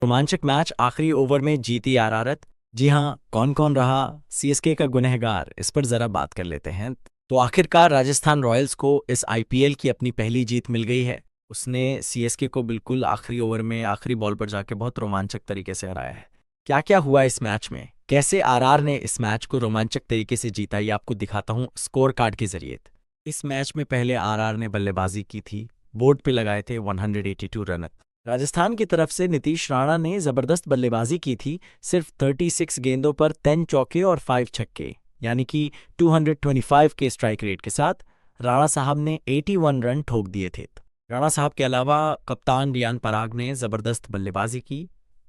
रोमांचक मैच आखिरी ओवर में जीती आरआरत। जी हाँ, कौन कौन रहा सीएसके का गुनहगार, इस पर जरा बात कर लेते हैं। तो आखिरकार राजस्थान रॉयल्स को इस आईपीएल की अपनी पहली जीत मिल गई है। उसने सीएसके को बिल्कुल आखिरी ओवर में आखिरी बॉल पर जाके बहुत रोमांचक तरीके से हराया है। क्या क्या हुआ इस मैच में, कैसे आरआर ने इस मैच को रोमांचक तरीके से जीता, ये आपको दिखाता हूँ स्कोर कार्ड के जरिए। इस मैच में पहले आरआर ने बल्लेबाजी की थी, बोर्ड पे लगाए थे 182 रन। राजस्थान की तरफ से नीतीश राणा ने जबरदस्त बल्लेबाजी की थी, सिर्फ 36 गेंदों पर 10 चौके और 5 छक्के, यानी कि 225 के स्ट्राइक रेट के साथ राणा साहब ने 81 रन ठोक दिए थे। राणा साहब के अलावा कप्तान रियान पराग ने जबरदस्त बल्लेबाजी की,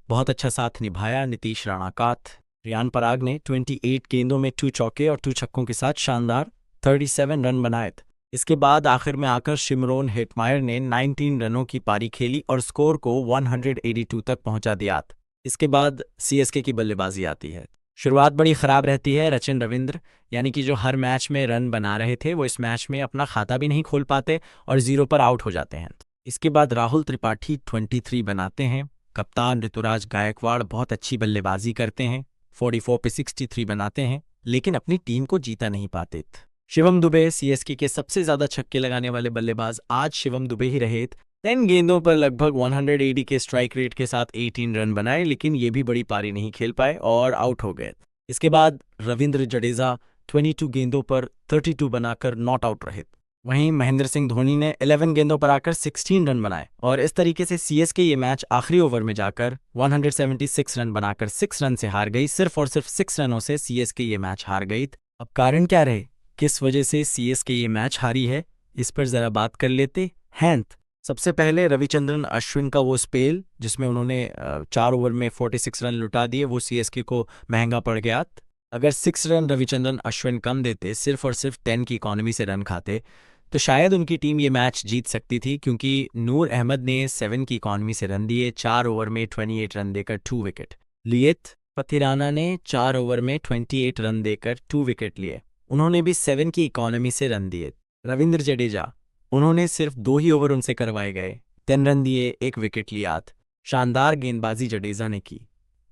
बहुत अच्छा साथ निभाया नीतीश राणा का। रियान पराग ने 28 गेंदों में 2 चौके और 2 छक्कों के साथ शानदार 37 रन बनाए। इसके बाद आखिर में आकर शिमरोन हेटमायर ने 19 रनों की पारी खेली और स्कोर को 182 तक पहुंचा दिया। इसके बाद सीएसके की बल्लेबाजी आती है। शुरुआत बड़ी खराब रहती है। रचिन रविंद्र, यानी कि जो हर मैच में रन बना रहे थे, वो इस मैच में अपना खाता भी नहीं खोल पाते और 0 पर आउट हो जाते हैं। इसके बाद राहुल त्रिपाठी 23 बनाते हैं। कप्तान ऋतुराज गायकवाड़ बहुत अच्छी बल्लेबाजी करते हैं, 44 पे 63 बनाते हैं, लेकिन अपनी टीम को जीता नहीं पाते। शिवम दुबे, सीएसके के सबसे ज्यादा छक्के लगाने वाले बल्लेबाज आज शिवम दुबे ही रहे। 10 गेंदों पर लगभग 180 के स्ट्राइक रेट के साथ 18 रन बनाए, लेकिन ये भी बड़ी पारी नहीं खेल पाए और आउट हो गए। इसके बाद रविंद्र जडेजा 22 गेंदों पर 32 बनाकर नॉट आउट रहे। वहीं महेंद्र सिंह धोनी ने 11 गेंदों पर आकर 16 रन बनाए और इस तरीके से सीएसके ये मैच आखिरी ओवर में जाकर 176 रन बनाकर 6 रन से हार गई। सिर्फ और सिर्फ 6 रनों से सीएसके ये मैच हार गई। अब कारण क्या रहे, किस वजह से सीएसके ये मैच हारी है, इस पर जरा बात कर लेते हैं। सबसे पहले रविचंद्रन अश्विन का वो स्पेल जिसमें उन्होंने 4 ओवर में 46 रन लुटा दिए, वो सीएसके को महंगा पड़ गया। अगर 6 रन रविचंद्रन अश्विन कम देते, सिर्फ और सिर्फ 10 की इकॉनमी से रन खाते, तो शायद उनकी टीम ये मैच जीत सकती थी, क्योंकि नूर अहमद ने 7 की इकॉनमी से रन दिए, 4 ओवर में 28 रन देकर 2 विकेट लिए। पथिराना ने 4 ओवर में 28 रन देकर 2 विकेट लिए, उन्होंने भी 7 की इकॉनमी से रन दिए। रविंद्र जडेजा, उन्होंने सिर्फ 2 ही ओवर उनसे करवाए गए, 10 रन दिए, 1 विकेट लिया। शानदार गेंदबाजी जडेजा ने की,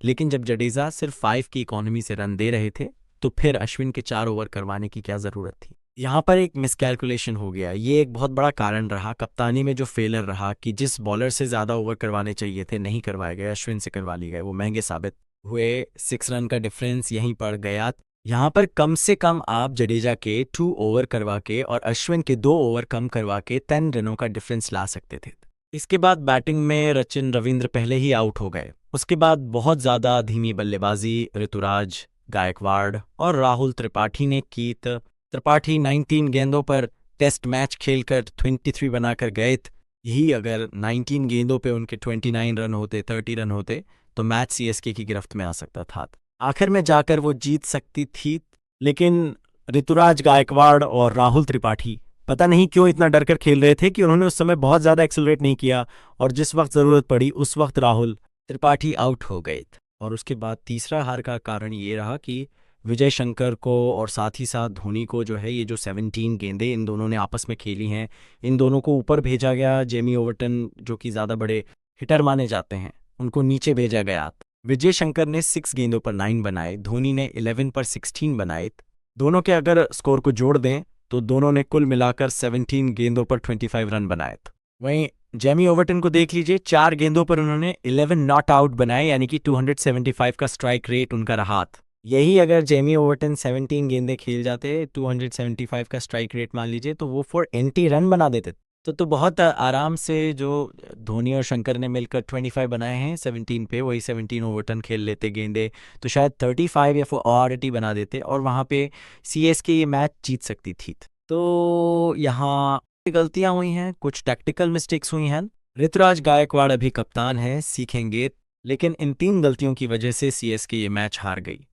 लेकिन जब जडेजा सिर्फ 5 की इकॉनमी से रन दे रहे थे, तो फिर अश्विन के 4 ओवर करवाने की क्या ज़रूरत थी। यहाँ पर एक मिसकैलकुलेशन हो गया, ये एक बहुत बड़ा कारण रहा कप्तानी में, जो फेलर रहा कि जिस बॉलर से ज़्यादा ओवर करवाने चाहिए थे नहीं करवाए गए, अश्विन से करवा लिए गए, वो महंगे साबित हुए। 6 रन का डिफरेंस यहीं पड़ गया। यहाँ पर कम से कम आप जडेजा के 2 ओवर करवा के और अश्विन के 2 ओवर कम करवा के 10 रनों का डिफरेंस ला सकते थे। इसके बाद बैटिंग में रचिन रविंद्र पहले ही आउट हो गए। उसके बाद बहुत ज़्यादा धीमी बल्लेबाजी ऋतुराज गायकवाड़ और राहुल त्रिपाठी ने की। त्रिपाठी 19 गेंदों पर टेस्ट मैच खेलकर 23 बनाकर गए। यही अगर 19 गेंदों पे उनके 29 रन होते, 30 रन होते, तो मैच सीएसके की गिरफ्त में आ सकता था। आखिर में जाकर वो जीत सकती थी, लेकिन ऋतुराज गायकवाड़ और राहुल त्रिपाठी पता नहीं क्यों इतना डर कर खेल रहे थे कि उन्होंने उस समय बहुत ज़्यादा एक्सेलरेट नहीं किया, और जिस वक्त ज़रूरत पड़ी उस वक्त राहुल त्रिपाठी आउट हो गए। और उसके बाद तीसरा हार का कारण ये रहा कि विजय शंकर को और साथ ही साथ धोनी को जो है, ये जो 17 गेंदें इन दोनों ने आपस में खेली हैं, इन दोनों को ऊपर भेजा गया। जेमी ओवर्टन जो कि ज़्यादा बड़े हिटर माने जाते हैं, उनको नीचे भेजा गया। विजय शंकर ने 6 गेंदों पर 9 बनाए, धोनी ने 11 पर 16 बनाए। दोनों के अगर स्कोर को जोड़ दें तो दोनों ने कुल मिलाकर 17 गेंदों पर 25 रन बनाए। वहीं जेमी ओवर्टन को देख लीजिए, 4 गेंदों पर उन्होंने 11 नॉट आउट बनाए, यानी कि 275 का स्ट्राइक रेट उनका रहा। यही अगर जेमी ओवर्टन 17 गेंदें खेल जाते, 275 का स्ट्राइक रेट मान लीजिए, तो वो 480 रन बना देते। तो बहुत आराम से जो धोनी और शंकर ने मिलकर 25 बनाए हैं 17 पे, वही 17 ओवर्टन खेल लेते गेंदे, तो शायद 35 या 40 बना देते और वहाँ पे सीएसके ये मैच जीत सकती थी। तो यहाँ गलतियाँ हुई हैं, कुछ टैक्टिकल मिस्टेक्स हुई हैं। ऋतुराज गायकवाड़ अभी कप्तान है, सीखेंगे, लेकिन इन 3 गलतियों की वजह से सीएसके ये मैच हार गई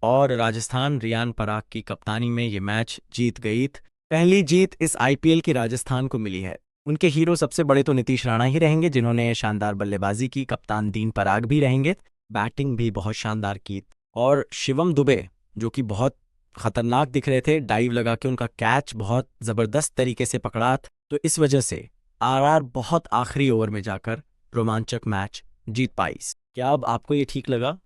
और राजस्थान रियान पराग की कप्तानी में ये मैच जीत गई। पहली जीत इस आईपीएल की राजस्थान को मिली है। उनके हीरो सबसे बड़े तो नीतीश राणा ही रहेंगे, जिन्होंने शानदार बल्लेबाजी की। कप्तान दीन पराग भी रहेंगे, बैटिंग भी बहुत शानदार की। और शिवम दुबे जो कि बहुत खतरनाक दिख रहे थे, डाइव लगा के उनका कैच बहुत ज़बरदस्त तरीके से पकड़ा, तो इस वजह से आरआर बहुत आखिरी ओवर में जाकर रोमांचक मैच जीत पाई। क्या अब आपको ये ठीक लगा?